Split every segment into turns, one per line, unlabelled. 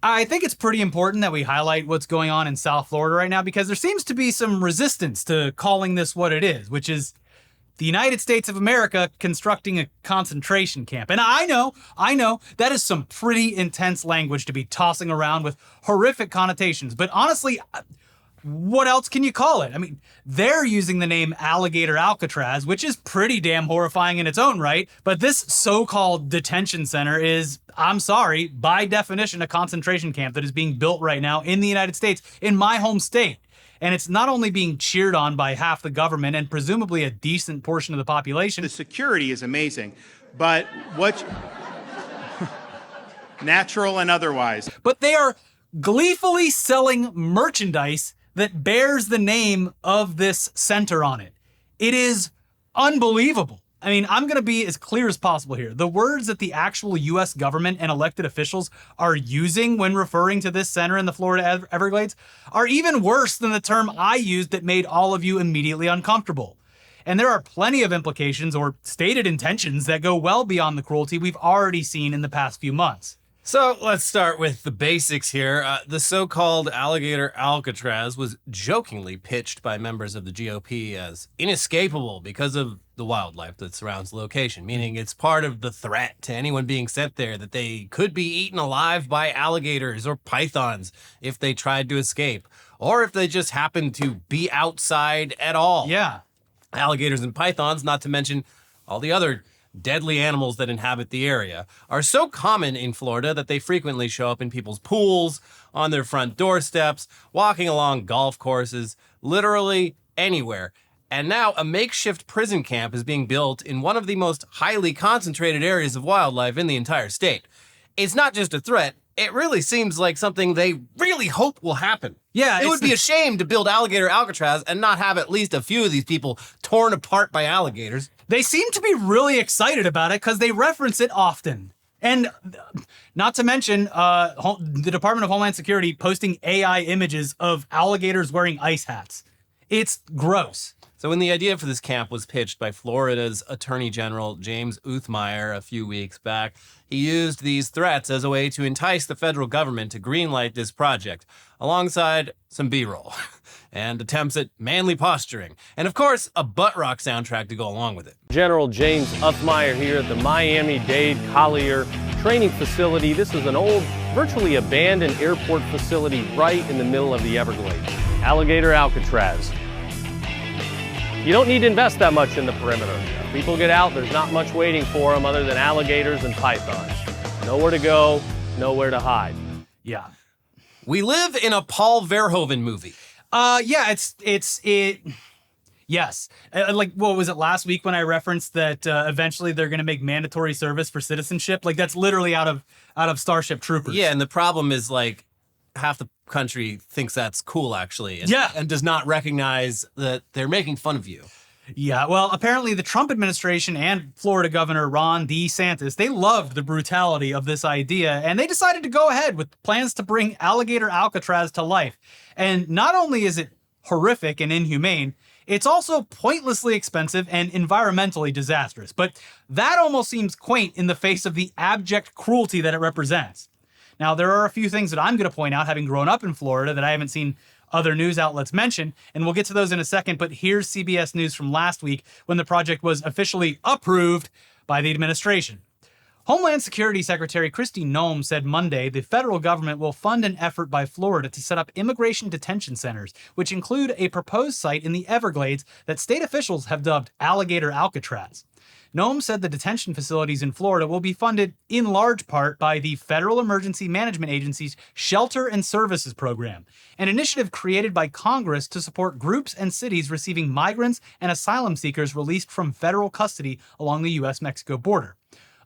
I think it's pretty important that we highlight what's going on in South Florida right now because there seems to be some resistance to calling this what it is, which is the United States of America constructing a concentration camp. And I know, that is some pretty intense language to be tossing around with horrific connotations. But honestly, what else can you call it? I mean, they're using the name Alligator Alcatraz, which is pretty damn horrifying in its own right. But this so-called detention center is, I'm sorry, by definition, a concentration camp that is being built right now in the United States, in my home state. And it's not only being cheered on by half the government and presumably a decent portion of the population.
The security is amazing, but natural and otherwise.
But they are gleefully selling merchandise that bears the name of this center on it. It is unbelievable. I mean, I'm going to be as clear as possible here. The words that the actual U.S. government and elected officials are using when referring to this center in the Florida Everglades are even worse than the term I used that made all of you immediately uncomfortable. And there are plenty of implications or stated intentions that go well beyond the cruelty we've already seen in the past few months.
So let's start with the basics here. The so-called Alligator Alcatraz was jokingly pitched by members of the GOP as inescapable because of the wildlife that surrounds the location, meaning it's part of the threat to anyone being sent there that they could be eaten alive by alligators or pythons if they tried to escape, or if they just happened to be outside at all.
Yeah.
Alligators and pythons, not to mention all the other deadly animals that inhabit the area, are so common in Florida that they frequently show up in people's pools, on their front doorsteps, walking along golf courses, literally anywhere. And now a makeshift prison camp is being built in one of the most highly concentrated areas of wildlife in the entire state. It's not just a threat. It really seems like something they really hope will happen.
Yeah,
it would be a shame to build Alligator Alcatraz and not have at least a few of these people torn apart by alligators.
They seem to be really excited about it because they reference it often. And not to mention the Department of Homeland Security posting AI images of alligators wearing ice hats. It's gross.
So when the idea for this camp was pitched by Florida's Attorney General James Uthmire a few weeks back, he used these threats as a way to entice the federal government to greenlight this project, alongside some B-roll and attempts at manly posturing, and of course, a butt rock soundtrack to go along with it.
General James Uthmire here at the Miami-Dade Collier training facility. This is an old, virtually abandoned airport facility right in the middle of the Everglades. Alligator Alcatraz. You don't need to invest that much in the perimeter. If people get out, there's not much waiting for them other than alligators and pythons. Nowhere to go, nowhere to hide.
Yeah.
We live in a Paul Verhoeven movie.
Yes. Like, what was it last week when I referenced that eventually they're going to make mandatory service for citizenship? Like, that's literally out of Starship Troopers.
Yeah, and the problem is, like, half the country thinks that's cool, actually. And does not recognize that they're making fun of you.
Yeah, well, apparently the Trump administration and Florida Governor Ron DeSantis, they loved the brutality of this idea, and they decided to go ahead with plans to bring Alligator Alcatraz to life. And not only is it horrific and inhumane, it's also pointlessly expensive and environmentally disastrous. But that almost seems quaint in the face of the abject cruelty that it represents. Now, there are a few things that I'm going to point out, having grown up in Florida, that I haven't seen other news outlets mention, and we'll get to those in a second, but here's CBS News from last week when the project was officially approved by the administration. Homeland Security Secretary Kristi Noem said Monday the federal government will fund an effort by Florida to set up immigration detention centers, which include a proposed site in the Everglades that state officials have dubbed Alligator Alcatraz. Noem said the detention facilities in Florida will be funded in large part by the Federal Emergency Management Agency's Shelter and Services Program, an initiative created by Congress to support groups and cities receiving migrants and asylum seekers released from federal custody along the U.S.-Mexico border.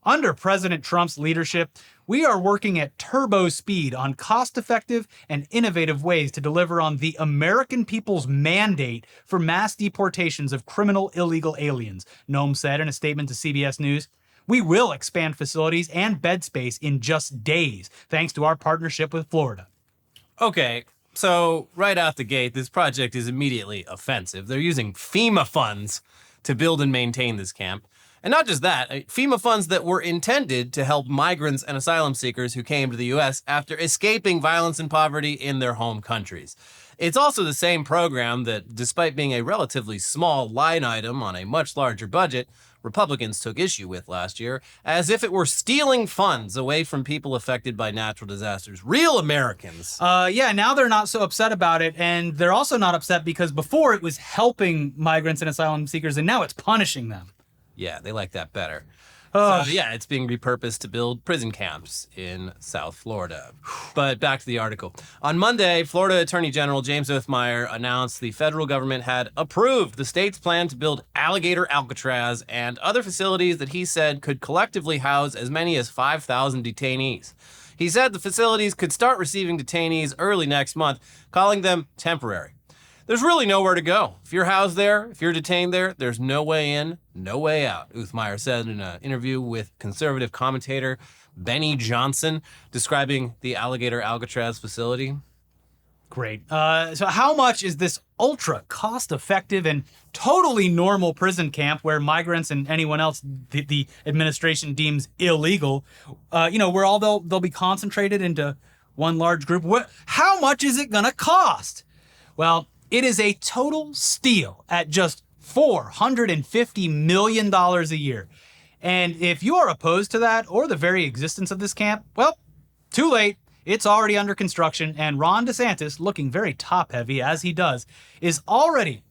Under President Trump's leadership, we are working at turbo speed on cost-effective and innovative ways to deliver on the American people's mandate for mass deportations of criminal illegal aliens, Noem said in a statement to CBS News. We will expand facilities and bed space in just days, thanks to our partnership with Florida.
Okay, so right out the gate, this project is immediately offensive. They're using FEMA funds to build and maintain this camp. And not just that, FEMA funds that were intended to help migrants and asylum seekers who came to the U.S. after escaping violence and poverty in their home countries. It's also the same program that, despite being a relatively small line item on a much larger budget, Republicans took issue with last year, as if it were stealing funds away from people affected by natural disasters. Real Americans.
Yeah, now they're not so upset about it, and they're also not upset because before it was helping migrants and asylum seekers, and now it's punishing them.
Yeah, they like that better. So, yeah, it's being repurposed to build prison camps in South Florida. But back to the article. On Monday, Florida Attorney General James Oathmeyer announced the federal government had approved the state's plan to build Alligator Alcatraz and other facilities that he said could collectively house as many as 5,000 detainees. He said the facilities could start receiving detainees early next month, calling them temporary. There's really nowhere to go. If you're housed there, if you're detained there, there's no way in, no way out, Oathmeyer said in an interview with conservative commentator Benny Johnson, describing the Alligator Alcatraz facility.
Great. So how much is this ultra cost-effective and totally normal prison camp where migrants and anyone else the administration deems illegal, where all they'll be concentrated into one large group? How much is it going to cost? Well, it is a total steal at just $450 million a year. And if you are opposed to that or the very existence of this camp, well, too late. It's already under construction, and Ron DeSantis, looking very top-heavy as he does, is already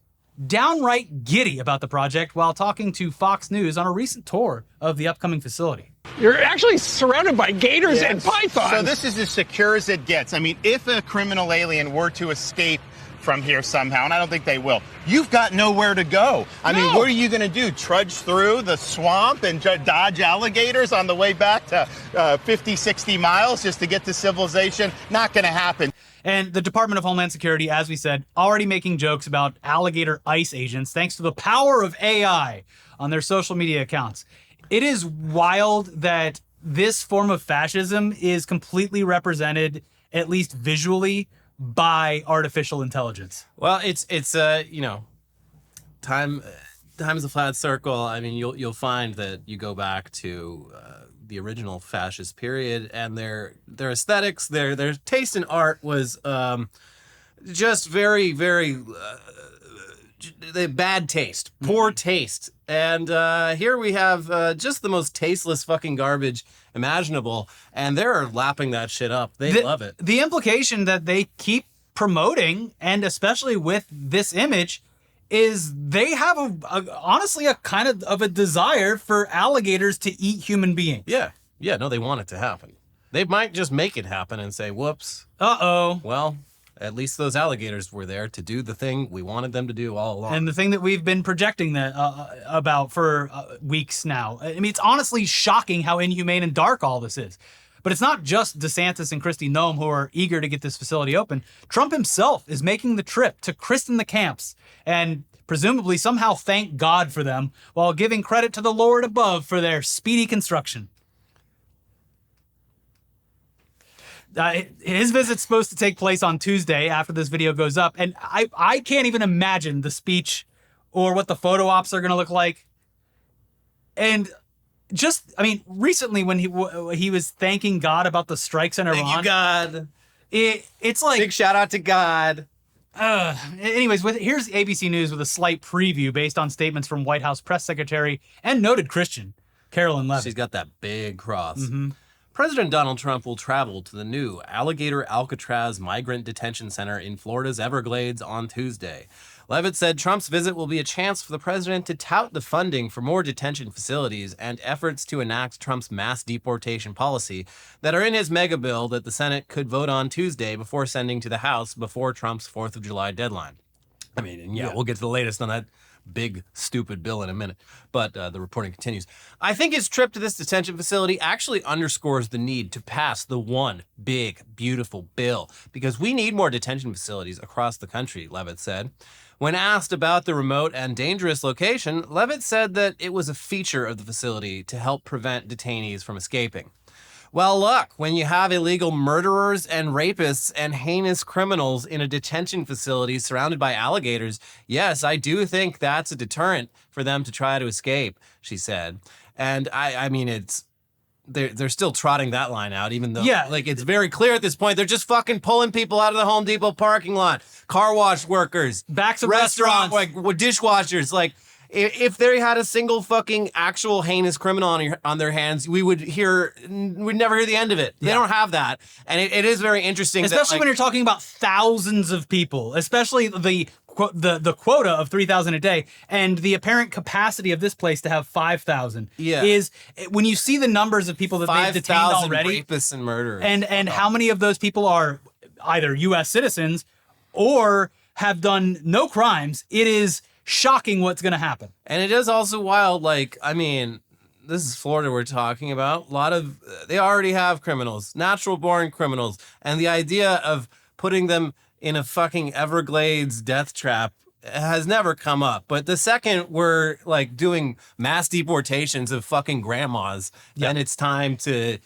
downright giddy about the project while talking to Fox News on a recent tour of the upcoming facility.
You're actually surrounded by gators and pythons.
So this is as secure as it gets. I mean, if a criminal alien were to escape from here somehow, and I don't think they will, you've got nowhere to go. I mean, what are you going to do? Trudge through the swamp and dodge alligators on the way back to 50, 60 miles just to get to civilization? Not going to happen.
And the Department of Homeland Security, as we said, already making jokes about alligator ICE agents thanks to the power of AI on their social media accounts. It is wild that this form of fascism is completely represented, at least visually, by artificial intelligence.
Well, it's time is a flat circle. I mean, you'll find that you go back to the original fascist period, and their aesthetics, their taste in art was just very, very bad taste, poor taste. And here we have just the most tasteless fucking garbage imaginable, and they're lapping that shit up. They love it.
The implication that they keep promoting, and especially with this image, is they have honestly a kind of a desire for alligators to eat human beings.
Yeah, no, they want it to happen. They might just make it happen and say, whoops.
Uh-oh.
Well, at least those alligators were there to do the thing we wanted them to do all along.
And the thing that we've been projecting that about for weeks now. I mean, it's honestly shocking how inhumane and dark all this is. But it's not just DeSantis and Kristi Noem who are eager to get this facility open. Trump himself is making the trip to christen the camps and presumably somehow thank God for them while giving credit to the Lord above for their speedy construction. His visit's supposed to take place on Tuesday after this video goes up, and I can't even imagine the speech or what the photo ops are going to look like. And just, I mean, recently when he was thanking God about the strikes in Iran.
Thank you, God.
It's like...
Big shout out to God.
Anyways, here's ABC News with a slight preview based on statements from White House press secretary and noted Christian, Carolyn Levitt.
She's got that big cross. Mm-hmm. President Donald Trump will travel to the new Alligator Alcatraz Migrant Detention Center in Florida's Everglades on Tuesday. Levitt said Trump's visit will be a chance for the president to tout the funding for more detention facilities and efforts to enact Trump's mass deportation policy that are in his mega bill that the Senate could vote on Tuesday before sending to the House before Trump's 4th of July deadline. I mean, and yeah, we'll get to the latest on that big, stupid bill in a minute. But the reporting continues. I think his trip to this detention facility actually underscores the need to pass the one big, beautiful bill because we need more detention facilities across the country, Levitt said. When asked about the remote and dangerous location, Levitt said that it was a feature of the facility to help prevent detainees from escaping. Well, look, when you have illegal murderers and rapists and heinous criminals in a detention facility surrounded by alligators, yes, I do think that's a deterrent for them to try to escape, she said. And I mean, they're still trotting that line out, even though like it's very clear at this point they're just fucking pulling people out of the Home Depot parking lot, car wash workers,
backs of restaurants,
like dishwashers. Like if they had a single fucking actual heinous criminal on their hands, we'd never hear the end of it. They don't have that, and it is very interesting,
especially when you're talking about thousands of people, especially the quota of 3,000 a day and the apparent capacity of this place to have 5,000 is when you see the numbers of people that they've detained already,
rapists and murderers,
and how many of those people are either U.S. citizens or have done no crimes. It is shocking what's going to happen.
And it is also wild. Like, I mean, this is Florida we're talking about. They already have criminals, natural born criminals, and the idea of putting them in a fucking Everglades death trap has never come up. But the second we're like doing mass deportations of fucking grandmas, then it's time to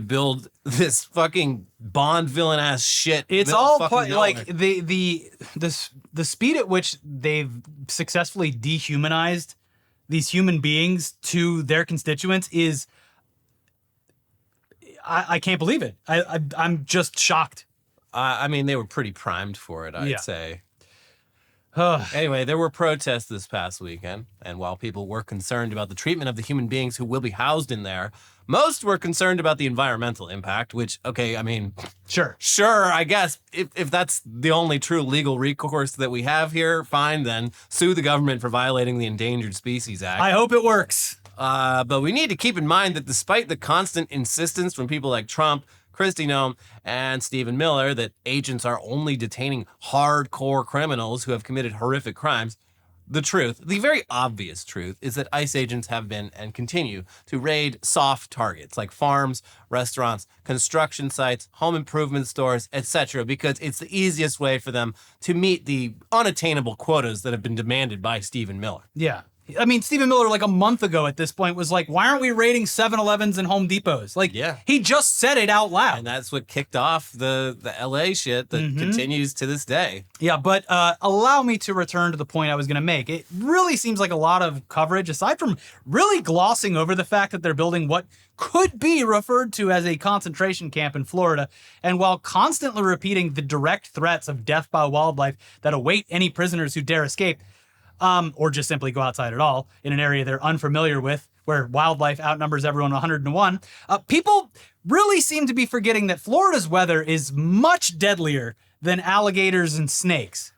build this fucking Bond villain ass shit.
It's all like the speed at which they've successfully dehumanized these human beings to their constituents is I can't believe it. I'm just shocked.
I mean, they were pretty primed for it, I'd say. Anyway, there were protests this past weekend, and while people were concerned about the treatment of the human beings who will be housed in there, most were concerned about the environmental impact, which, okay, I mean, sure, I guess if that's the only true legal recourse that we have here, fine, then sue the government for violating the Endangered Species Act.
I hope it works.
But we need to keep in mind that despite the constant insistence from people like Trump, Kristi, Noem, and Stephen Miller that agents are only detaining hardcore criminals who have committed horrific crimes, the very obvious truth, is that ICE agents have been and continue to raid soft targets like farms, restaurants, construction sites, home improvement stores, etc., because it's the easiest way for them to meet the unattainable quotas that have been demanded by Stephen Miller. Yeah.
I mean, Stephen Miller, like a month ago at this point, was like, why aren't we raiding 7-Elevens and Home Depots? Like, he just said it out loud.
And that's what kicked off the LA shit that continues to this day.
Yeah, but allow me to return to the point I was going to make. It really seems like a lot of coverage, aside from really glossing over the fact that they're building what could be referred to as a concentration camp in Florida, and while constantly repeating the direct threats of death by wildlife that await any prisoners who dare escape, or just simply go outside at all in an area they're unfamiliar with, where wildlife outnumbers everyone 100-1. People really seem to be forgetting that Florida's weather is much deadlier than alligators and snakes.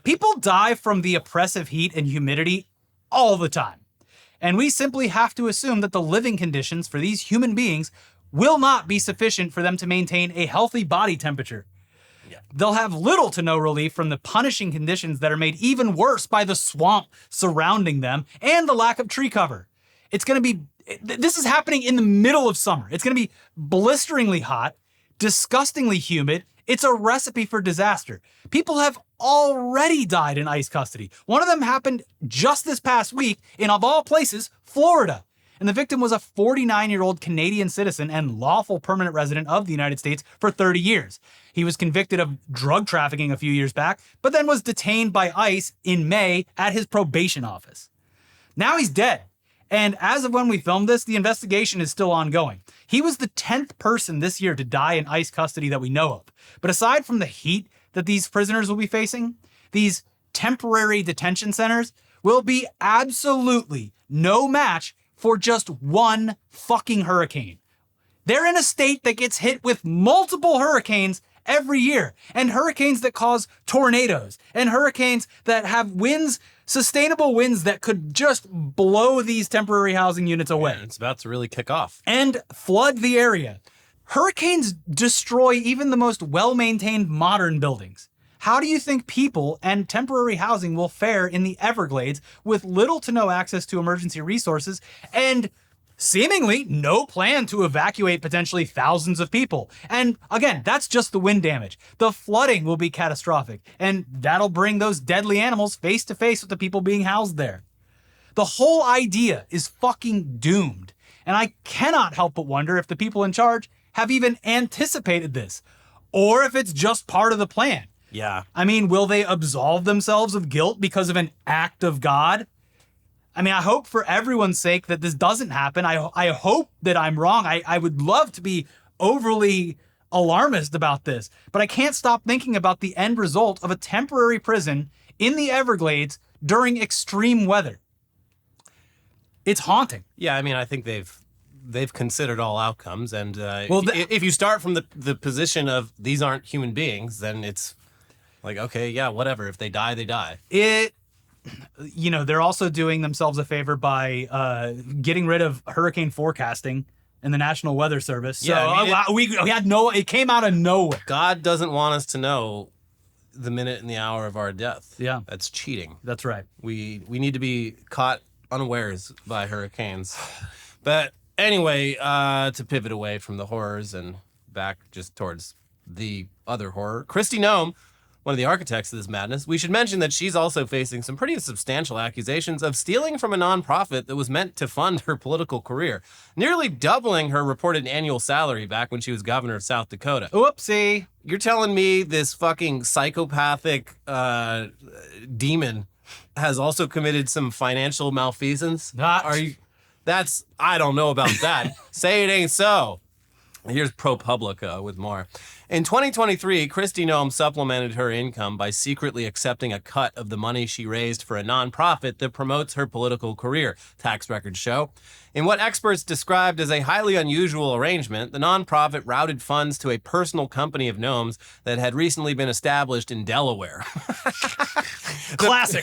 People die from the oppressive heat and humidity all the time. And we simply have to assume that the living conditions for these human beings will not be sufficient for them to maintain a healthy body temperature. They'll have little to no relief from the punishing conditions that are made even worse by the swamp surrounding them and the lack of tree cover. This is happening in the middle of summer. It's going to be blisteringly hot, disgustingly humid. It's a recipe for disaster. People have already died in ICE custody. One of them happened just this past week in, of all places, Florida. And the victim was a 49-year-old Canadian citizen and lawful permanent resident of the United States for 30 years. He was convicted of drug trafficking a few years back, but then was detained by ICE in May at his probation office. Now he's dead. And as of when we filmed this, the investigation is still ongoing. He was the 10th person this year to die in ICE custody that we know of. But aside from the heat that these prisoners will be facing, these temporary detention centers will be absolutely no match for just one fucking hurricane. They're in a state that gets hit with multiple hurricanes every year, and hurricanes that cause tornadoes, and hurricanes that have winds, sustainable winds that could just blow these temporary housing units away.
Yeah, it's about to really kick off.
And flood the area. Hurricanes destroy even the most well-maintained modern buildings. How do you think people and temporary housing will fare in the Everglades with little to no access to emergency resources and seemingly no plan to evacuate potentially thousands of people? And again, that's just the wind damage. The flooding will be catastrophic, and that'll bring those deadly animals face to face with the people being housed there. The whole idea is fucking doomed. And I cannot help but wonder if the people in charge have even anticipated this, or if it's just part of the plan.
Yeah.
I mean, will they absolve themselves of guilt because of an act of God? I mean, I hope for everyone's sake that this doesn't happen. I hope that I'm wrong. I would love to be overly alarmist about this, but I can't stop thinking about the end result of a temporary prison in the Everglades during extreme weather. It's haunting.
Yeah, I mean, I think they've considered all outcomes, and
Well,
if you start from the position of these aren't human beings, then it's like, okay, yeah, whatever. If they die, they die.
They're also doing themselves a favor by getting rid of hurricane forecasting in the National Weather Service. So
Yeah, I mean,
we had it came out of nowhere.
God doesn't want us to know the minute and the hour of our death.
Yeah.
That's cheating.
That's right.
We need to be caught unawares by hurricanes. But anyway, to pivot away from the horrors and back just towards the other horror, Kristi Noem, one of the architects of this madness, we should mention that she's also facing some pretty substantial accusations of stealing from a nonprofit that was meant to fund her political career, nearly doubling her reported annual salary back when she was governor of South Dakota.
Oopsie.
You're telling me this fucking psychopathic demon has also committed some financial malfeasance? I don't know about that. Say it ain't so. Here's ProPublica with more. In 2023, Kristi Noem supplemented her income by secretly accepting a cut of the money she raised for a nonprofit that promotes her political career, tax records show. In what experts described as a highly unusual arrangement, the nonprofit routed funds to a personal company of Noem's that had recently been established in Delaware.
Classic.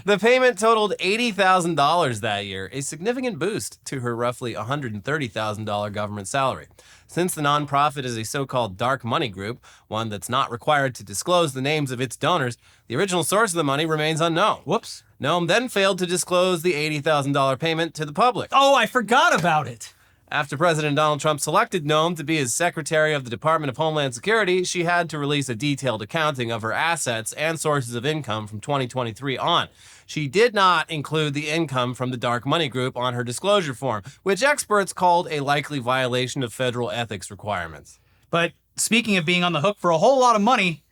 The payment totaled $80,000 that year, a significant boost to her roughly $130,000 government salary. Since the nonprofit is a so-called dark money group, one that's not required to disclose the names of its donors, the original source of the money remains unknown.
Whoops.
Noem then failed to disclose the $80,000 payment to the public.
Oh, I forgot about it.
After President Donald Trump selected Noem to be his secretary of the Department of Homeland Security, she had to release a detailed accounting of her assets and sources of income from 2023 on. She did not include the income from the dark money group on her disclosure form, which experts called a likely violation of federal ethics requirements.
But speaking of being on the hook for a whole lot of money,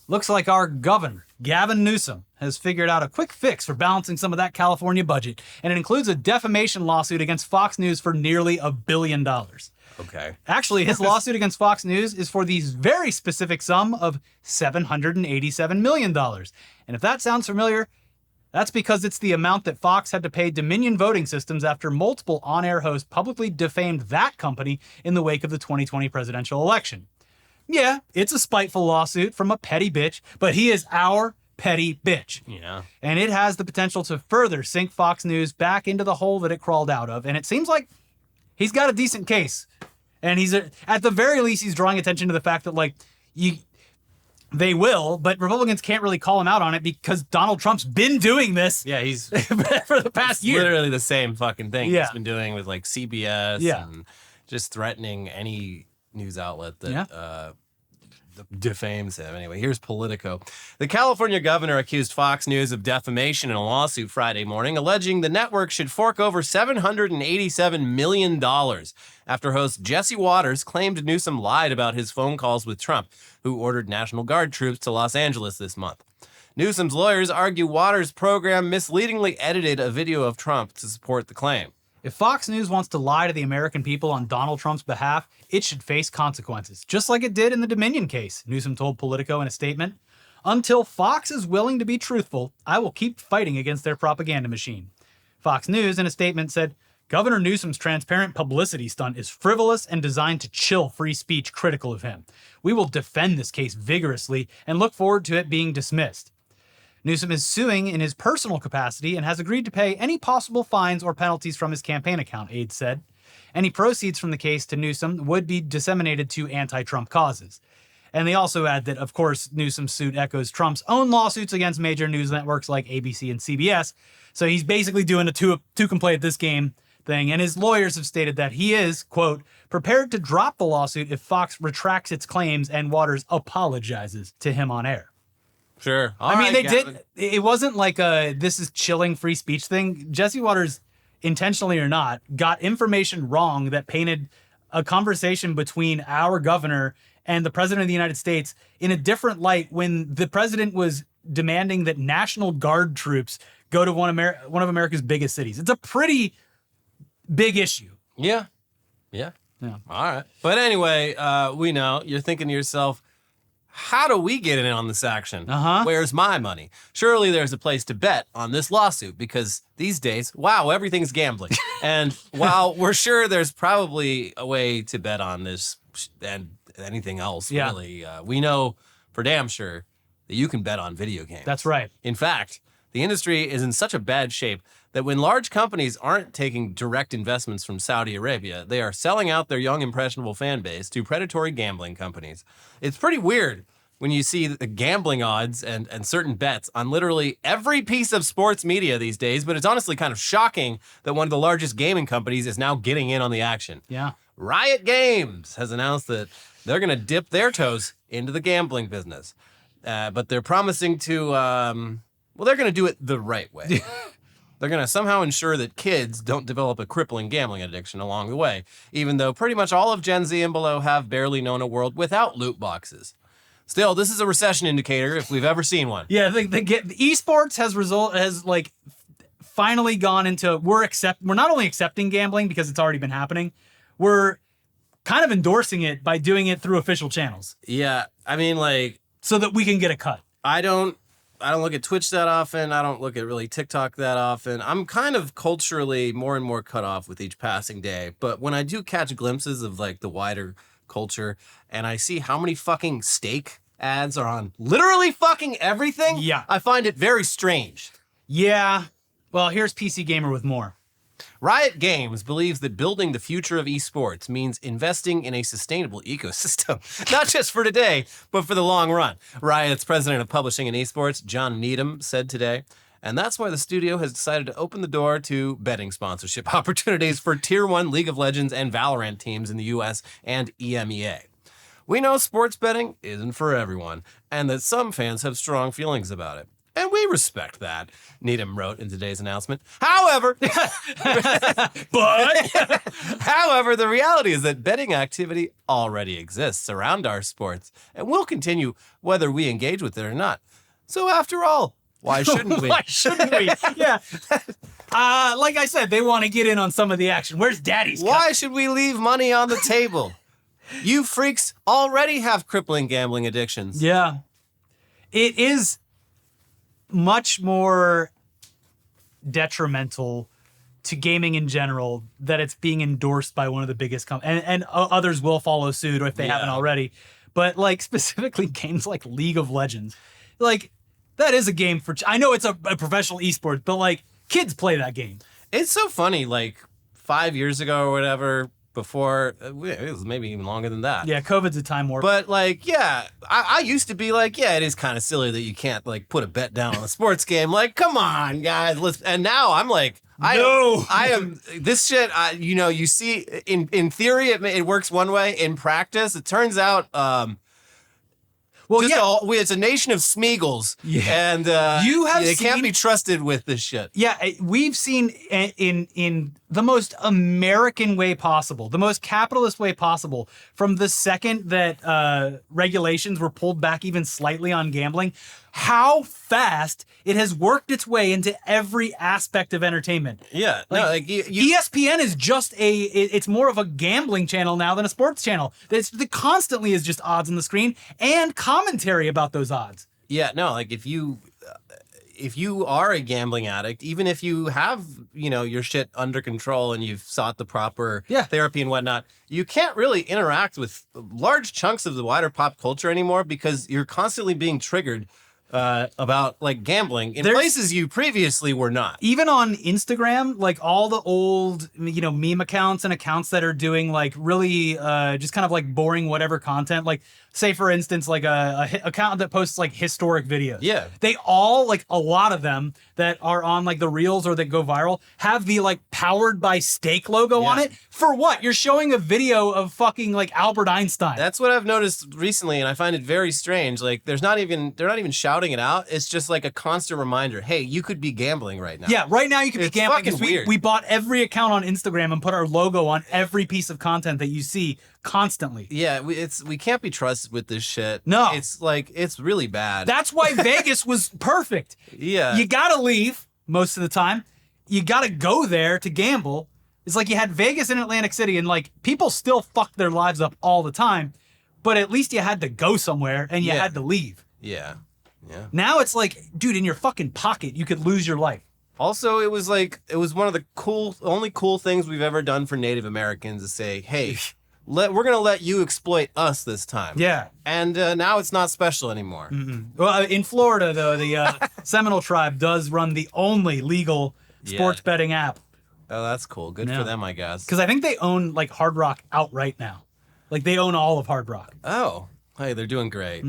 looks like our governor, Gavin Newsome, has figured out a quick fix for balancing some of that California budget, and it includes a defamation lawsuit against Fox News for nearly $1 billion.
Okay.
Actually, his lawsuit against Fox News is for the very specific sum of $787 million. And if that sounds familiar, that's because it's the amount that Fox had to pay Dominion Voting Systems after multiple on-air hosts publicly defamed that company in the wake of the 2020 presidential election. Yeah, it's a spiteful lawsuit from a petty bitch, but he is our petty bitch.
Yeah.
And it has the potential to further sink Fox News back into the hole that it crawled out of. And it seems like he's got a decent case. And at the very least, he's drawing attention to the fact that, they will, but Republicans can't really call him out on it because Donald Trump's been doing this
Yeah, he's
for the past year.
literally the same fucking thing
Yeah.
he's been doing with CBS
Yeah.
and just threatening any news outlet that defames him. Anyway, here's Politico. The California governor accused Fox News of defamation in a lawsuit Friday morning, alleging the network should fork over $787 million after host Jesse Waters claimed Newsome lied about his phone calls with Trump, who ordered National Guard troops to Los Angeles this month. Newsome's lawyers argue Waters' program misleadingly edited a video of Trump to support the claim.
If Fox News wants to lie to the American people on Donald Trump's behalf, it should face consequences, just like it did in the Dominion case, Newsome told Politico in a statement. Until Fox is willing to be truthful, I will keep fighting against their propaganda machine. Fox News, in a statement, said, Governor Newsom's transparent publicity stunt is frivolous and designed to chill free speech critical of him. We will defend this case vigorously and look forward to it being dismissed. Newsome is suing in his personal capacity and has agreed to pay any possible fines or penalties from his campaign account, aides said. Any proceeds from the case to Newsome would be disseminated to anti-Trump causes. And they also add that, of course, Newsome's suit echoes Trump's own lawsuits against major news networks like ABC and CBS. So he's basically doing a two can play at this game thing. And his lawyers have stated that he is, quote, prepared to drop the lawsuit if Fox retracts its claims and Waters apologizes to him on air.
Sure.
They did. It wasn't like a this is chilling free speech thing. Jesse Waters intentionally or not, got information wrong that painted a conversation between our governor and the president of the United States in a different light when the president was demanding that National Guard troops go to one of America's biggest cities. It's a pretty big issue.
Yeah. All right. But anyway, we know you're thinking to yourself, how do we get in on this action? Where's my money? Surely there's a place to bet on this lawsuit because these days, wow, everything's gambling. And while we're sure there's probably a way to bet on this and anything else, really, we know for damn sure that you can bet on video games.
That's right.
In fact, the industry is in such a bad shape that when large companies aren't taking direct investments from Saudi Arabia, they are selling out their young, impressionable fan base to predatory gambling companies. It's pretty weird when you see the gambling odds and certain bets on literally every piece of sports media these days, but it's honestly kind of shocking that one of the largest gaming companies is now getting in on the action.
Yeah.
Riot Games has announced that they're going to dip their toes into the gambling business, but they're promising to, they're going to do it the right way. They're going to somehow ensure that kids don't develop a crippling gambling addiction along the way, even though pretty much all of Gen Z and below have barely known a world without loot boxes. Still, this is a recession indicator if we've ever seen one.
Yeah, the esports has finally gone into we're not only accepting gambling because it's already been happening, we're kind of endorsing it by doing it through official channels.
Yeah, I mean, like,
so that we can get a cut.
I don't look at Twitch that often. I don't look at really TikTok that often. I'm kind of culturally more and more cut off with each passing day. But when I do catch glimpses of like the wider culture and I see how many fucking steak ads are on literally fucking everything,
yeah,
I find it very strange.
Yeah. Well, here's PC Gamer with more.
Riot Games believes that building the future of esports means investing in a sustainable ecosystem, not just for today, but for the long run. Riot's president of publishing and esports, John Newsome, said today, and that's why the studio has decided to open the door to betting sponsorship opportunities for Tier 1 League of Legends and Valorant teams in the US and EMEA. We know sports betting isn't for everyone, and that some fans have strong feelings about it. And we respect that, Needham wrote in today's announcement. However, however, the reality is that betting activity already exists around our sports and will continue whether we engage with it or not. So after all, why shouldn't we?
Why shouldn't we? Yeah. Like I said, they want to get in on some of the action. Where's Daddy's cut?
Why should we leave money on the table? You freaks already have crippling gambling addictions.
Yeah. It is much more detrimental to gaming in general that it's being endorsed by one of the biggest companies, and others will follow suit if they haven't already. But like specifically games like League of Legends, like that is a game for. I know it's a professional esport, but like kids play that game.
It's so funny. Like 5 years ago or whatever. Before, it was maybe even longer than that.
Yeah, COVID's a time warp.
But like, yeah, I used to be like, yeah, it is kind of silly that you can't like put a bet down on a sports game. Like, come on, guys, let's. And now I'm like, I am this shit. You see, in theory, it works one way. In practice, it turns out, it's a nation of Smeagol's, and they can't be trusted with this shit.
Yeah, we've seen in the most American way possible, the most capitalist way possible, from the second that regulations were pulled back even slightly on gambling, how fast it has worked its way into every aspect of entertainment.
Yeah,
ESPN is just it's more of a gambling channel now than a sports channel. It constantly is just odds on the screen and commentary about those odds.
Yeah, no, like if you are a gambling addict, even if you have, your shit under control and you've sought the proper therapy and whatnot, you can't really interact with large chunks of the wider pop culture anymore because you're constantly being triggered about like gambling in places you previously were not.
Even on Instagram, like all the old, meme accounts and accounts that are doing like really just kind of like boring whatever content, like say for instance, like a account that posts like historic videos.
Yeah.
They all, like a lot of them that are on like the reels or that go viral have the like powered by steak logo on it. For what? You're showing a video of fucking like Albert Einstein.
That's what I've noticed recently, and I find it very strange. Like they're not even shouting shouting it out, it's just like a constant reminder. Hey, you could be gambling right now.
Yeah, right now you could be
It's
gambling.
fucking
'Cause
weird.
We bought every account on Instagram and put our logo on every piece of content that you see constantly.
Yeah, we can't be trusted with this shit.
No.
It's like, it's really bad.
That's why Vegas was perfect.
Yeah.
You gotta leave most of the time. You gotta go there to gamble. It's like you had Vegas and Atlantic City, and like people still fuck their lives up all the time, but at least you had to go somewhere and you
Yeah.
had to leave.
Yeah.
Now it's like, dude, in your fucking pocket, you could lose your life.
Also, it was one of the only cool things we've ever done for Native Americans is say, hey, we're going to let you exploit us this time.
Yeah.
And now it's not special anymore.
Well, in Florida, though, the Seminole tribe does run the only legal sports betting app.
Oh, that's cool. Good
Yeah.
for them, I guess.
Because I think they own like Hard Rock outright now. Like they own all of Hard Rock.
Oh, hey, they're doing great.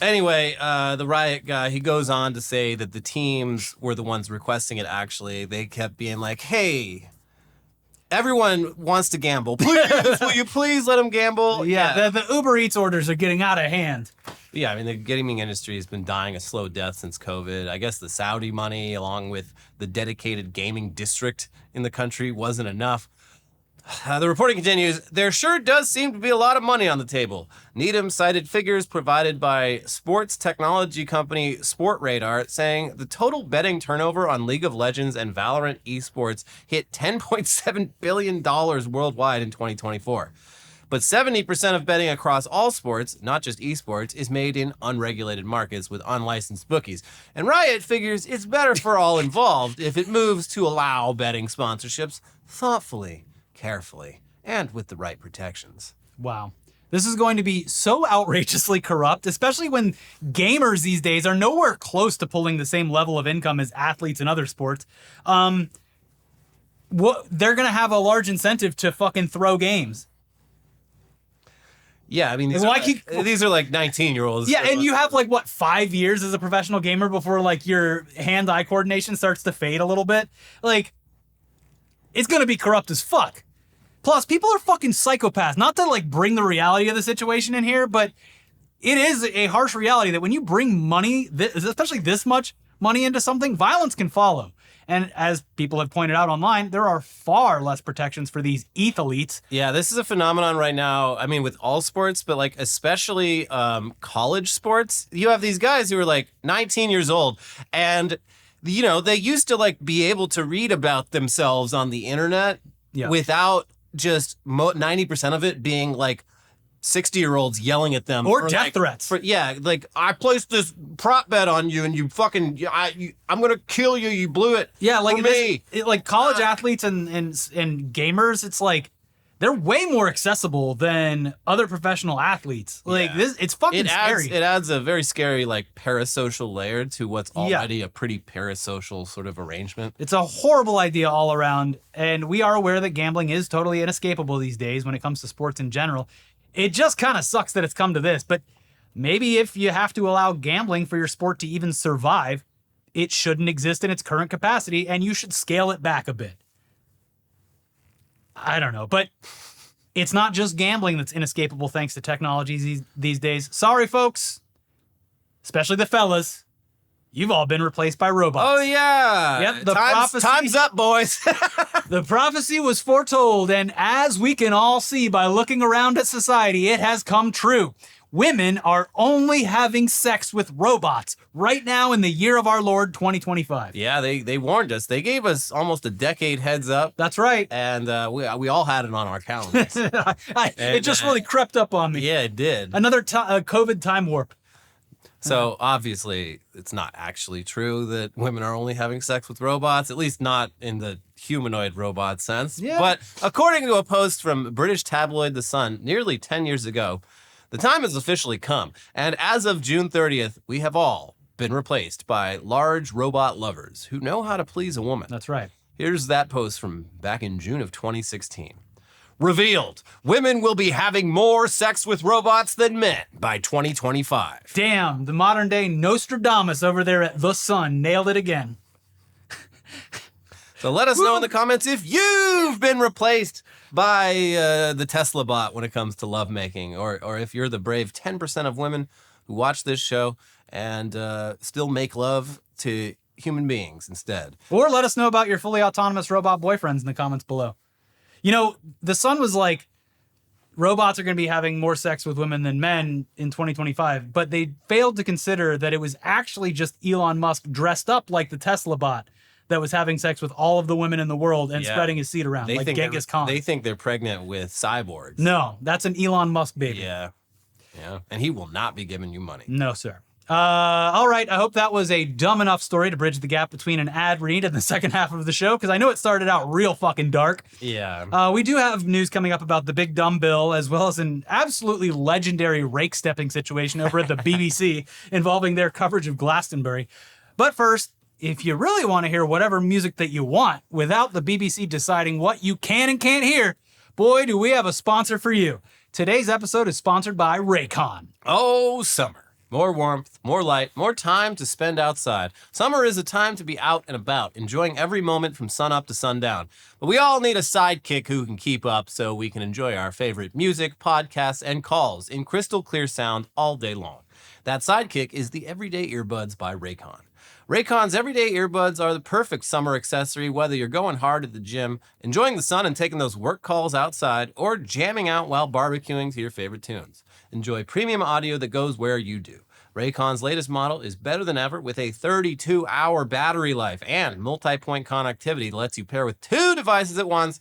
Anyway, the Riot guy, he goes on to say that the teams were the ones requesting it, actually. They kept being like, hey, everyone wants to gamble. Please, will you please let them gamble?
Yeah, the Uber Eats orders are getting out of hand.
Yeah, I mean, the gaming industry has been dying a slow death since COVID. I guess the Saudi money, along with the dedicated gaming district in the country, wasn't enough. The reporting continues, there sure does seem to be a lot of money on the table. Needham cited figures provided by sports technology company Sportradar, saying the total betting turnover on League of Legends and Valorant esports hit $10.7 billion worldwide in 2024. But 70% of betting across all sports, not just esports, is made in unregulated markets with unlicensed bookies. And Riot figures it's better for all involved if it moves to allow betting sponsorships thoughtfully, carefully, and with the right protections.
Wow. This is going to be so outrageously corrupt, especially when gamers these days are nowhere close to pulling the same level of income as athletes in other sports. They're going to have a large incentive to fucking throw games.
Yeah, I mean, these are like 19-year-olds.
Yeah, and you have like, what, 5 years as a professional gamer before like your hand-eye coordination starts to fade a little bit? Like, it's going to be corrupt as fuck. Plus, people are fucking psychopaths. Not to like bring the reality of the situation in here, but it is a harsh reality that when you bring money, especially this much money into something, violence can follow. And as people have pointed out online, there are far less protections for these elites.
Yeah, this is a phenomenon right now. I mean, with all sports, but like especially college sports, you have these guys who are like 19 years old, and you know they used to like be able to read about themselves on the internet without just 90% of it being like 60-year-olds yelling at them
Or
for,
death
like,
threats.
Like, I placed this prop bet on you and you fucking, I'm going to kill you. You blew it.
Yeah, like
for me.
Like college athletes and gamers, it's like they're way more accessible than other professional athletes. Like it's fucking scary.
It adds a very scary like parasocial layer to what's already a pretty parasocial sort of arrangement.
It's a horrible idea all around, and we are aware that gambling is totally inescapable these days when it comes to sports in general. It just kind of sucks that it's come to this, but maybe if you have to allow gambling for your sport to even survive, it shouldn't exist in its current capacity, and you should scale it back a bit. I don't know, but it's not just gambling that's inescapable thanks to technology these days. Sorry, folks, especially the fellas. You've all been replaced by robots.
Oh, yeah.
Yep, the
time's up, boys.
The prophecy was foretold, and as we can all see by looking around at society, it has come true. Women are only having sex with robots right now in the year of our Lord 2025.
Yeah, they warned us. They gave us almost a decade heads up.
That's right.
And we all had it on our calendars.
It just really crept up on me.
Yeah, it did.
Another COVID time warp.
So obviously, it's not actually true that women are only having sex with robots, at least not in the humanoid robot sense.
Yeah.
But according to a post from British tabloid The Sun nearly 10 years ago, the time has officially come. And as of June 30th, we have all been replaced by large robot lovers who know how to please a woman.
That's right.
Here's that post from back in June of 2016. Revealed, women will be having more sex with robots than men by 2025.
Damn, the modern day Nostradamus over there at The Sun nailed it again.
So let us know in the comments if you've been replaced by the Tesla bot when it comes to lovemaking, or if you're the brave 10% of women who watch this show and still make love to human beings instead.
Or let us know about your fully autonomous robot boyfriends in the comments below. You know, the Sun was like, robots are going to be having more sex with women than men in 2025, but they failed to consider that it was actually just Elon Musk dressed up like the Tesla bot that was having sex with all of the women in the world and spreading his seed around, like Genghis Khan.
They think they're pregnant with cyborgs.
No, that's an Elon Musk baby.
Yeah. And he will not be giving you money.
No, sir. All right, I hope that was a dumb enough story to bridge the gap between an ad read and the second half of the show, because I know it started out real fucking dark.
Yeah.
We do have news coming up about the big dumb bill, as well as an absolutely legendary rake-stepping situation over at the BBC involving their coverage of Glastonbury. But first, if you really want to hear whatever music that you want without the BBC deciding what you can and can't hear, boy, do we have a sponsor for you. Today's episode is sponsored by Raycon.
Oh, summer. More warmth, more light, more time to spend outside. Summer is a time to be out and about, enjoying every moment from sunup to sundown. But we all need a sidekick who can keep up so we can enjoy our favorite music, podcasts, and calls in crystal clear sound all day long. That sidekick is the Everyday Earbuds by Raycon. Raycon's Everyday Earbuds are the perfect summer accessory, whether you're going hard at the gym, enjoying the sun and taking those work calls outside, or jamming out while barbecuing to your favorite tunes. Enjoy premium audio that goes where you do. Raycon's latest model is better than ever with a 32-hour battery life and multi-point connectivity that lets you pair with 2 devices at once.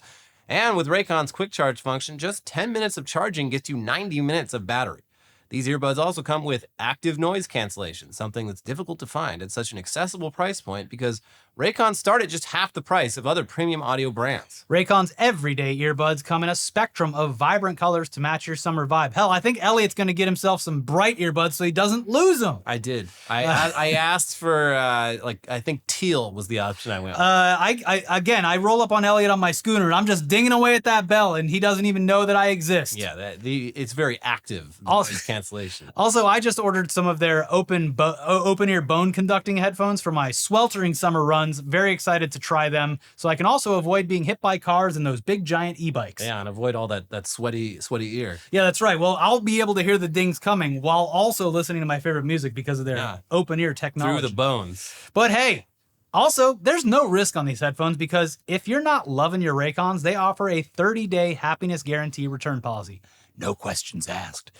And with Raycon's quick charge function, just 10 minutes of charging gets you 90 minutes of battery. These earbuds also come with active noise cancellation, something that's difficult to find at such an accessible price point because Raycon start at just half the price of other premium audio brands.
Raycon's everyday earbuds come in a spectrum of vibrant colors to match your summer vibe. Hell, I think Elliot's going to get himself some bright earbuds so he doesn't lose them.
I did. I asked for, I think teal was the option I went with.
I roll up on Elliot on my scooter and I'm just dinging away at that bell and he doesn't even know that I exist.
Yeah, it's very active,
Also,
cancellation.
Also, I just ordered some of their open-ear bone conducting headphones for my sweltering summer runs. Very excited to try them, so I can also avoid being hit by cars and those big giant e-bikes.
Yeah, and avoid all that sweaty ear.
Yeah, that's right. Well, I'll be able to hear the dings coming while also listening to my favorite music because of their open-ear technology.
Through the bones.
But hey, also, there's no risk on these headphones because if you're not loving your Raycons, they offer a 30-day happiness guarantee return policy. No questions asked.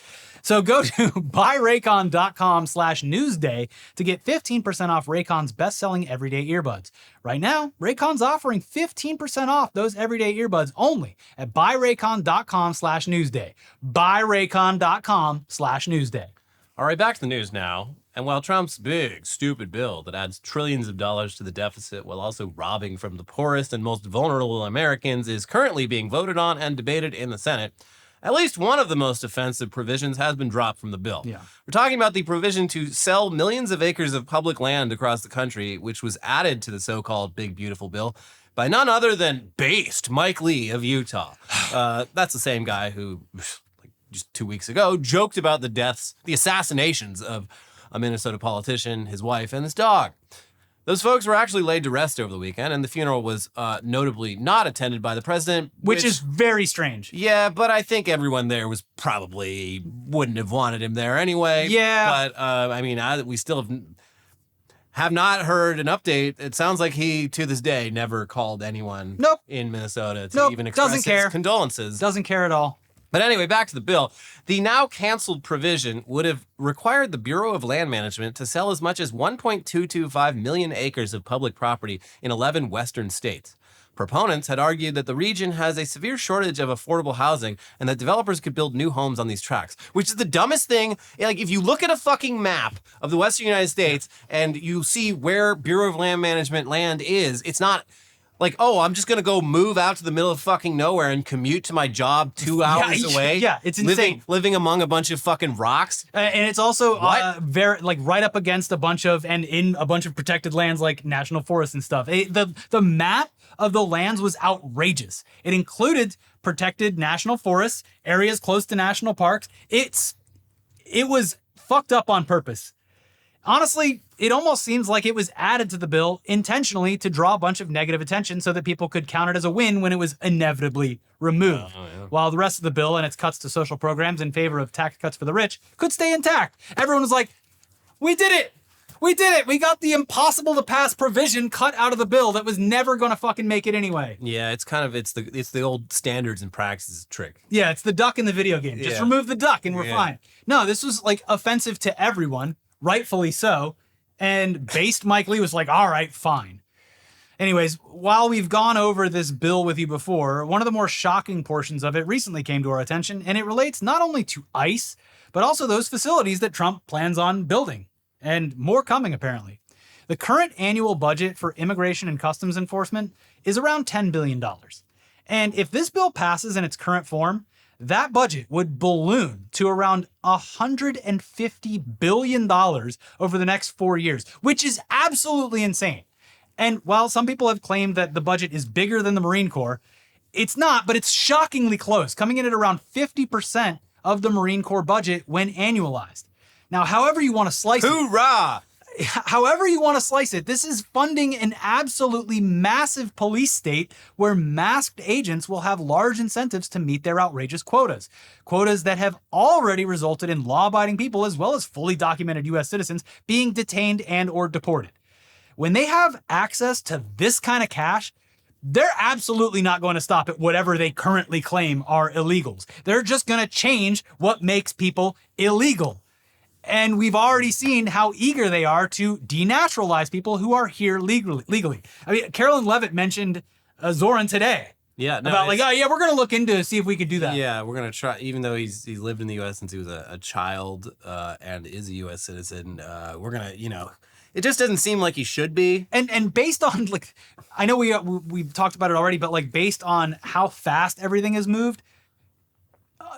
So go to buyraycon.com/newsday to get 15% off Raycon's best-selling everyday earbuds. Right now, Raycon's offering 15% off those everyday earbuds only at buyraycon.com/newsday. Buyraycon.com/newsday.
All right, back to the news now. And while Trump's big, stupid bill that adds trillions of dollars to the deficit while also robbing from the poorest and most vulnerable Americans is currently being voted on and debated in the Senate, at least one of the most offensive provisions has been dropped from the bill.
Yeah.
We're talking about the provision to sell millions of acres of public land across the country, which was added to the so-called Big Beautiful Bill by none other than based Mike Lee of Utah. That's the same guy who, just 2 weeks ago, joked about the assassinations of a Minnesota politician, his wife, and his dog. Those folks were actually laid to rest over the weekend, and the funeral was notably not attended by the president.
Which is very strange.
Yeah, but I think everyone there wouldn't have wanted him there anyway.
Yeah.
But, we still have not heard an update. It sounds like he, to this day, never called anyone in Minnesota to even express his condolences.
Doesn't care at all.
But anyway, back to the bill. The now canceled provision would have required the Bureau of Land Management to sell as much as 1.225 million acres of public property in 11 western states. Proponents had argued that the region has a severe shortage of affordable housing and that developers could build new homes on these tracts, which is the dumbest thing. Like, if you look at a fucking map of the western United States and you see where Bureau of Land Management land is, it's not like, oh, I'm just going to go move out to the middle of fucking nowhere and commute to my job 2 hours away.
Yeah, it's insane.
Living among a bunch of fucking rocks.
And it's also very right up against a bunch of protected lands like national forests and stuff. The map of the lands was outrageous. It included protected national forests, areas close to national parks. It was fucked up on purpose. Honestly, it almost seems like it was added to the bill intentionally to draw a bunch of negative attention so that people could count it as a win when it was inevitably removed. While the rest of the bill and its cuts to social programs in favor of tax cuts for the rich could stay intact. Everyone was like, we did it! We did it! We got the impossible to pass provision cut out of the bill that was never gonna fucking make it anyway.
Yeah, it's the old standards and practices trick.
Yeah, it's the duck in the video game. Just remove the duck and we're fine. No, this was like offensive to everyone, rightfully so. And based Mike Lee was like, all right, fine. Anyways, while we've gone over this bill with you before, one of the more shocking portions of it recently came to our attention, and it relates not only to ICE, but also those facilities that Trump plans on building. And more coming, apparently. The current annual budget for immigration and customs enforcement is around $10 billion. And if this bill passes in its current form, that budget would balloon to around $150 billion over the next 4 years, which is absolutely insane. And while some people have claimed that the budget is bigger than the Marine Corps, it's not, but it's shockingly close, coming in at around 50% of the Marine Corps budget when annualized. Now, however you want to slice it,
Hoorah!
however you want to slice it, this is funding an absolutely massive police state where masked agents will have large incentives to meet their outrageous quotas. Quotas that have already resulted in law-abiding people as well as fully documented U.S. citizens being detained and or deported. When they have access to this kind of cash, they're absolutely not going to stop at whatever they currently claim are illegals. They're just going to change what makes people illegal. And we've already seen how eager they are to denaturalize people who are here legally. I mean, Carolyn Levitt mentioned Zoran today.
Yeah, no,
about like, oh yeah, we're going to look into see if we could do that.
Yeah, we're going to try, even though he's lived in the U.S. since he was a child and is a U.S. citizen, we're going to, it just doesn't seem like he should be.
And based on, like, I know we've talked about it already, but like based on how fast everything has moved,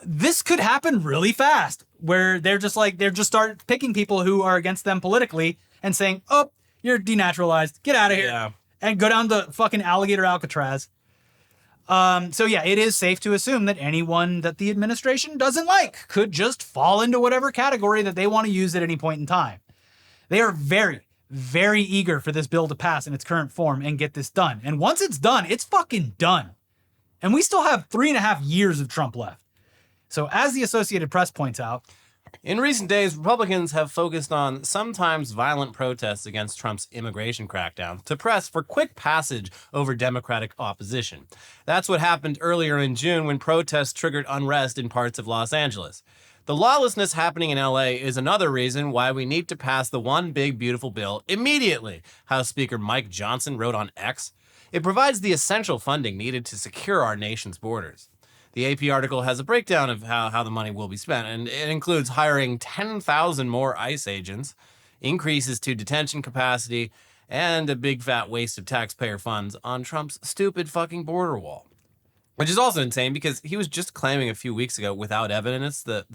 this could happen really fast, where they're just start picking people who are against them politically and saying, oh, you're denaturalized, get out of here, and go down to fucking Alligator Alcatraz. So yeah, it is safe to assume that anyone that the administration doesn't like could just fall into whatever category that they want to use at any point in time. They are very, very eager for this bill to pass in its current form and get this done. And once it's done, it's fucking done. And we still have 3.5 years of Trump left. So as the Associated Press points out,
in recent days, Republicans have focused on sometimes violent protests against Trump's immigration crackdown to press for quick passage over Democratic opposition. That's what happened earlier in June when protests triggered unrest in parts of Los Angeles. The lawlessness happening in LA is another reason why we need to pass the one big beautiful bill immediately, House Speaker Mike Johnson wrote on X. It provides the essential funding needed to secure our nation's borders. The AP article has a breakdown of how the money will be spent, and it includes hiring 10,000 more ICE agents, increases to detention capacity, and a big fat waste of taxpayer funds on Trump's stupid fucking border wall. Which is also insane because he was just claiming a few weeks ago without evidence that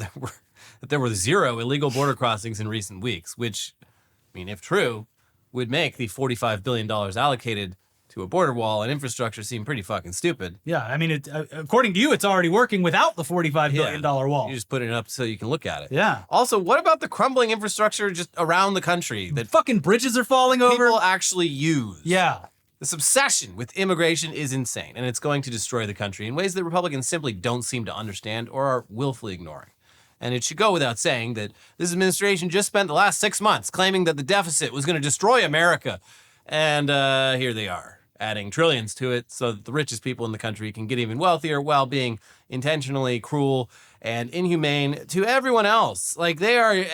there were 0 illegal border crossings in recent weeks, which, I mean, if true, would make the $45 billion allocated to a border wall and infrastructure seem pretty fucking stupid.
Yeah, I mean, according to you, it's already working without the $45 billion wall.
You just put it up so you can look at it.
Yeah.
Also, what about the crumbling infrastructure just around the country that
fucking bridges are falling over?
People actually use?
Yeah.
This obsession with immigration is insane, and it's going to destroy the country in ways that Republicans simply don't seem to understand or are willfully ignoring. And it should go without saying that this administration just spent the last 6 months claiming that the deficit was going to destroy America. And here they are, adding trillions to it so that the richest people in the country can get even wealthier while being intentionally cruel and inhumane to everyone else. Like, they are,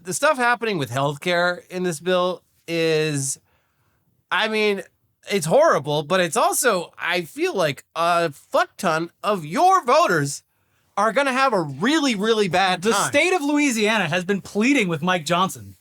the stuff happening with healthcare in this bill is, I mean, it's horrible, but it's also, I feel like a fuck ton of your voters are going to have a really, really bad time.
The state of Louisiana has been pleading with Mike Johnson.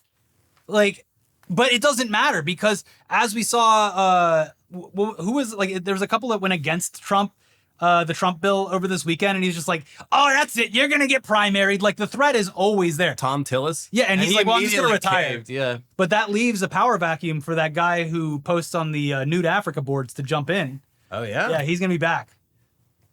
Like, but it doesn't matter because as we saw, who was, like, there was a couple that went against Trump, the Trump bill over this weekend, and he's just like, oh, that's it, you're going to get primaried. Like, the threat is always there.
Tom Tillis?
Yeah, and he's like, well, I'm just going to retire.
Caved, yeah.
But that leaves a power vacuum for that guy who posts on the Nude Africa boards to jump in.
Oh, yeah?
Yeah, he's going to be back.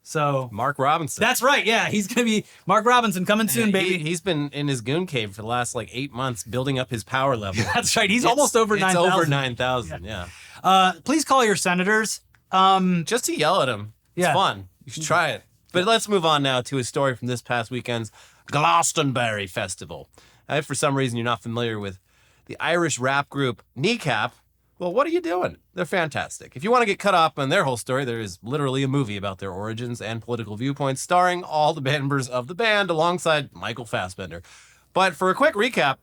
So
Mark Robinson.
that's right. Yeah, he's gonna be Mark Robinson coming soon, baby.
He's been in his goon cave for the last 8 months, building up his power level.
That's right. He's almost over 9,000.
It's over 9,000. Yeah.
Please call your senators.
Just to yell at him. It's
Yeah.
fun. You should try it. But let's move on now to a story from this past weekend's Glastonbury Festival. If for some reason you're not familiar with the Irish rap group Kneecap, well, what are you doing? They're fantastic. If you want to get caught up on their whole story, there is literally a movie about their origins and political viewpoints starring all the members of the band alongside Michael Fassbender. But for a quick recap,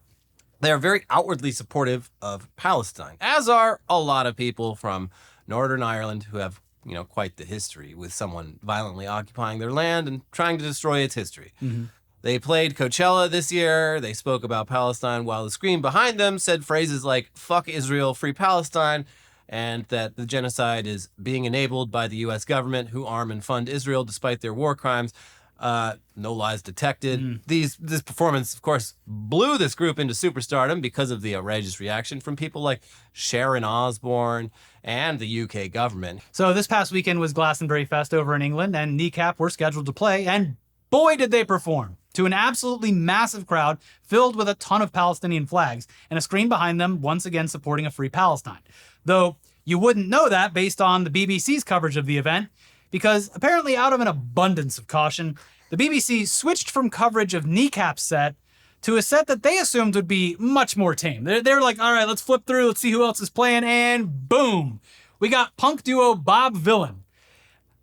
they are very outwardly supportive of Palestine, as are a lot of people from Northern Ireland who have, quite the history with someone violently occupying their land and trying to destroy its history. Mm-hmm. They played Coachella this year. They spoke about Palestine while the screen behind them said phrases like, "Fuck Israel, free Palestine," and that the genocide is being enabled by the U.S. government who arm and fund Israel despite their war crimes. No lies detected. This performance, of course, blew this group into superstardom because of the outrageous reaction from people like Sharon Osbourne and the UK government.
So this past weekend was Glastonbury Fest over in England, and Kneecap were scheduled to play, and boy, did they perform to an absolutely massive crowd filled with a ton of Palestinian flags and a screen behind them once again supporting a free Palestine. Though you wouldn't know that based on the BBC's coverage of the event, because apparently out of an abundance of caution, the BBC switched from coverage of Kneecap's set to a set that they assumed would be much more tame. They're like, all right, let's flip through, let's see who else is playing, and boom, we got punk duo Bob Vylan.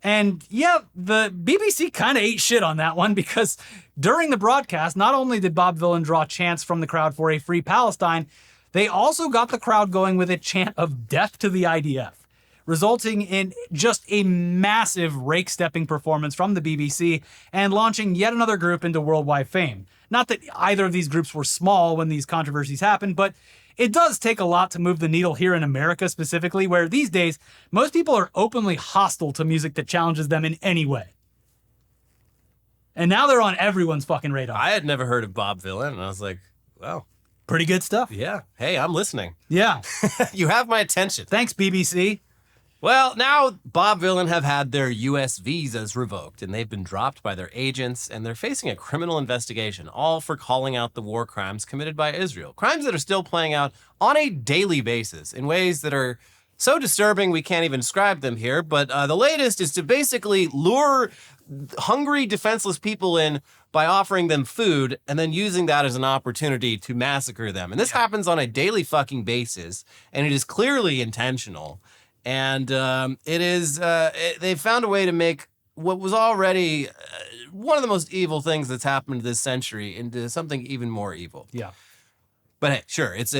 And yeah, the BBC kind of ate shit on that one because during the broadcast, not only did Bob Vylan draw chants from the crowd for a free Palestine, they also got the crowd going with a chant of death to the IDF, resulting in just a massive rake-stepping performance from the BBC and launching yet another group into worldwide fame. Not that either of these groups were small when these controversies happened, but it does take a lot to move the needle here in America specifically, where these days, most people are openly hostile to music that challenges them in any way. And now they're on everyone's fucking radar.
I had never heard of Bob Vylan, and I was like, well,
pretty good stuff.
yeah. Hey, I'm listening.
Yeah.
You have my attention.
Thanks, BBC.
Well, now Bob Vylan have had their U.S. visas revoked, and they've been dropped by their agents, and they're facing a criminal investigation, all for calling out the war crimes committed by Israel. Crimes that are still playing out on a daily basis in ways that are so disturbing we can't even describe them here, but the latest is to basically lure hungry, defenseless people in by offering them food and then using that as an opportunity to massacre them. And this happens on a daily fucking basis, and it is clearly intentional. And they've found a way to make what was already one of the most evil things that's happened this century into something even more evil.
Yeah.
But hey, sure, it's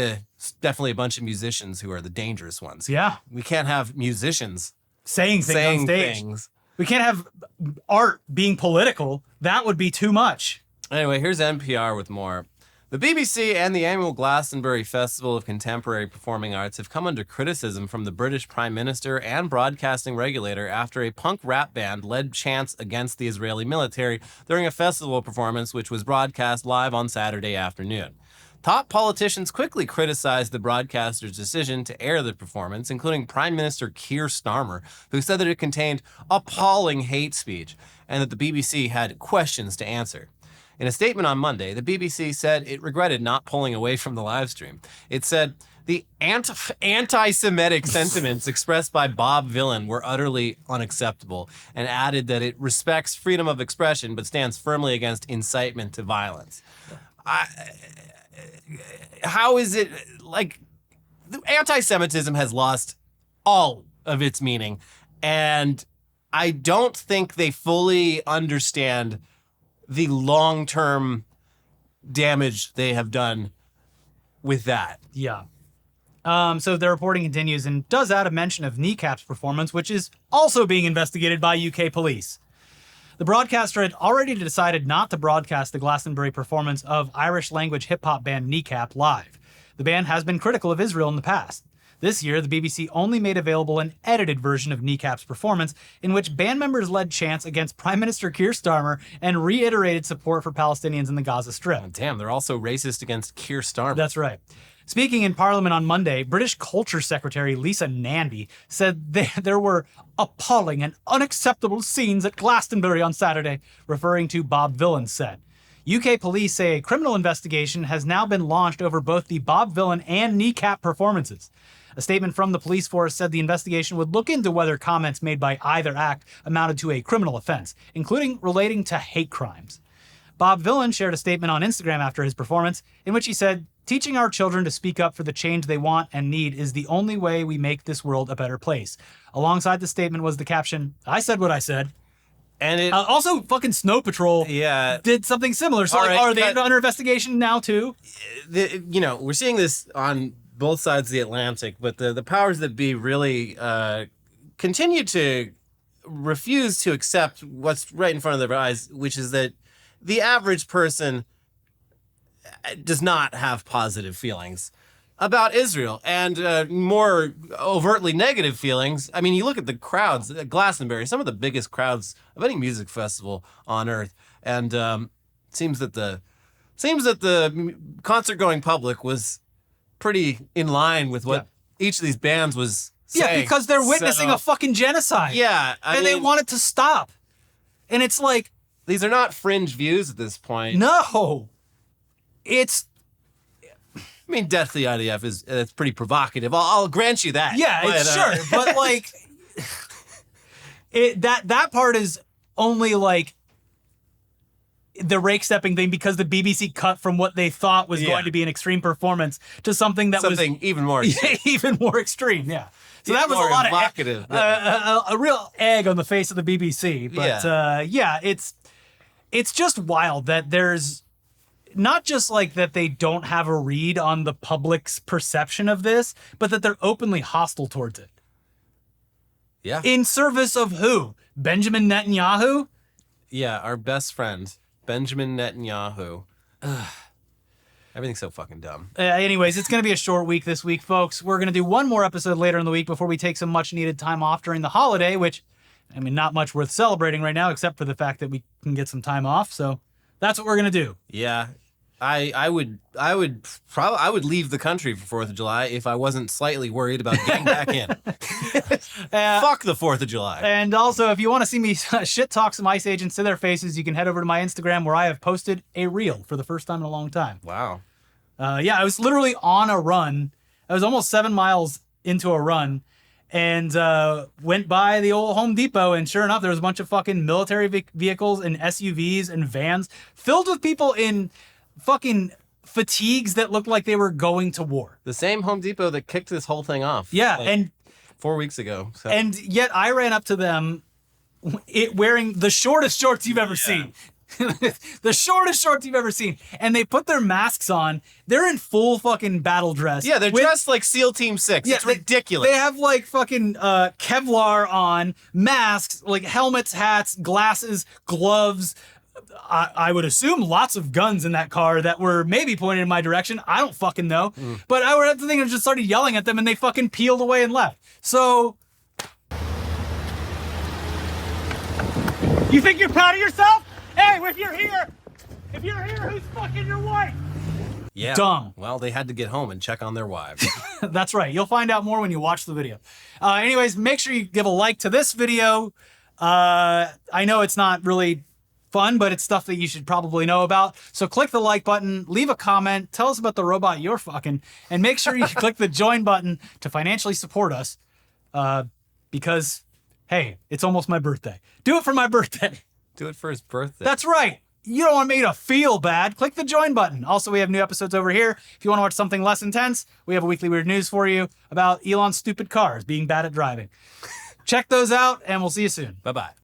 definitely a bunch of musicians who are the dangerous ones.
Yeah.
We can't have musicians
Saying things on stage.
things.
We can't have art being political. That would be too much.
Anyway, here's NPR with more. The BBC and the annual Glastonbury Festival of Contemporary Performing Arts have come under criticism from the British Prime Minister and broadcasting regulator after a punk rap band led chants against the Israeli military during a festival performance which was broadcast live on Saturday afternoon. Top politicians quickly criticized the broadcaster's decision to air the performance, including Prime Minister Keir Starmer, who said that it contained appalling hate speech and that the BBC had questions to answer. In a statement on Monday, the BBC said it regretted not pulling away from the live stream. It said the anti-Semitic sentiments expressed by Bob Vylan were utterly unacceptable and added that it respects freedom of expression but stands firmly against incitement to violence. How is it like anti-Semitism has lost all of its meaning, and I don't think they fully understand the long-term damage they have done with that.
Yeah. So the reporting continues and does add a mention of Kneecap's performance, which is also being investigated by UK police. The broadcaster had already decided not to broadcast the Glastonbury performance of Irish-language hip-hop band Kneecap live. The band has been critical of Israel in the past. This year, the BBC only made available an edited version of Kneecap's performance, in which band members led chants against Prime Minister Keir Starmer and reiterated support for Palestinians in the Gaza Strip.
Damn, they're also racist against Keir Starmer.
That's right. Speaking in Parliament on Monday, British Culture Secretary Lisa Nandy said there were appalling and unacceptable scenes at Glastonbury on Saturday, referring to Bob Vylan's set. UK police say a criminal investigation has now been launched over both the Bob Vylan and Kneecap performances. A statement from the police force said the investigation would look into whether comments made by either act amounted to a criminal offense, including relating to hate crimes. Bob Vylan shared a statement on Instagram after his performance, in which he said, "Teaching our children to speak up for the change they want and need is the only way we make this world a better place." Alongside the statement was the caption, "I said what I said."
And it
Also, fucking Snow Patrol did something similar. So,
All right,
are they under investigation now, too?
we're seeing this on both sides of the Atlantic, but the powers that be really continue to refuse to accept what's right in front of their eyes, which is that the average person does not have positive feelings about Israel, and more overtly negative feelings. I mean, you look at the crowds at Glastonbury, some of the biggest crowds of any music festival on earth, and seems that the concert-going public was pretty in line with what each of these bands was saying.
Yeah, because they're witnessing a fucking genocide.
Yeah,
and they want it to stop. And it's like,
these are not fringe views at this point.
no. It's...
I mean, Death to the IDF is pretty provocative. I'll grant you that.
Yeah, it's sure. But like, that part is only like the rake stepping thing because the BBC cut from what they thought was going to be an extreme performance to something that was
even more extreme.
even more extreme. Yeah. So that was a lot
evocative.
of a real egg on the face of the BBC. But it's just wild that there's not just like that they don't have a read on the public's perception of this, but that they're openly hostile towards it.
Yeah.
In service of who? Benjamin Netanyahu?
Yeah, our best friend, Benjamin Netanyahu. Everything's so fucking dumb.
Anyways, it's going to be a short week this week, folks. We're going to do one more episode later in the week before we take some much needed time off during the holiday, which, I mean, not much worth celebrating right now, except for the fact that we can get some time off. So that's what we're going to do.
Yeah. I would leave the country for 4th of July if I wasn't slightly worried about getting back in. Fuck the 4th of July.
And also, if you want to see me shit talk some ICE agents to their faces, you can head over to my Instagram where I have posted a reel for the first time in a long time.
Wow.
I was literally on a run. I was almost 7 miles into a run and went by the old Home Depot, and sure enough, there was a bunch of fucking military vehicles and SUVs and vans filled with people in fucking fatigues that looked like they were going to war.
The same Home Depot that kicked this whole thing off.
Yeah,
like
and
4 weeks ago. So.
And yet I ran up to them wearing the shortest shorts you've ever seen. The shortest shorts you've ever seen. And they put their masks on. They're in full fucking battle dress.
Yeah, they're dressed like SEAL Team 6. It's ridiculous.
They have like fucking Kevlar on, masks, like helmets, hats, glasses, gloves. I would assume lots of guns in that car that were maybe pointed in my direction. I don't fucking know. But I would have to think I just started yelling at them and they fucking peeled away and left. So... You think you're proud of yourself? Hey, if you're here, who's fucking your wife?
Yeah.
Dumb.
Well, they had to get home and check on their wives.
That's right. You'll find out more when you watch the video. Anyways, make sure you give a like to this video. I know it's not really fun, but it's stuff that you should probably know about. So click the like button, leave a comment, tell us about the robot you're fucking, and make sure you click the join button to financially support us. Because, hey, it's almost my birthday. Do it for my birthday.
Do it for his birthday.
That's right. You don't want me to feel bad. Click the join button. Also, we have new episodes over here. If you want to watch something less intense, we have a weekly weird news for you about Elon's stupid cars being bad at driving. Check those out, and we'll see you soon.
Bye-bye.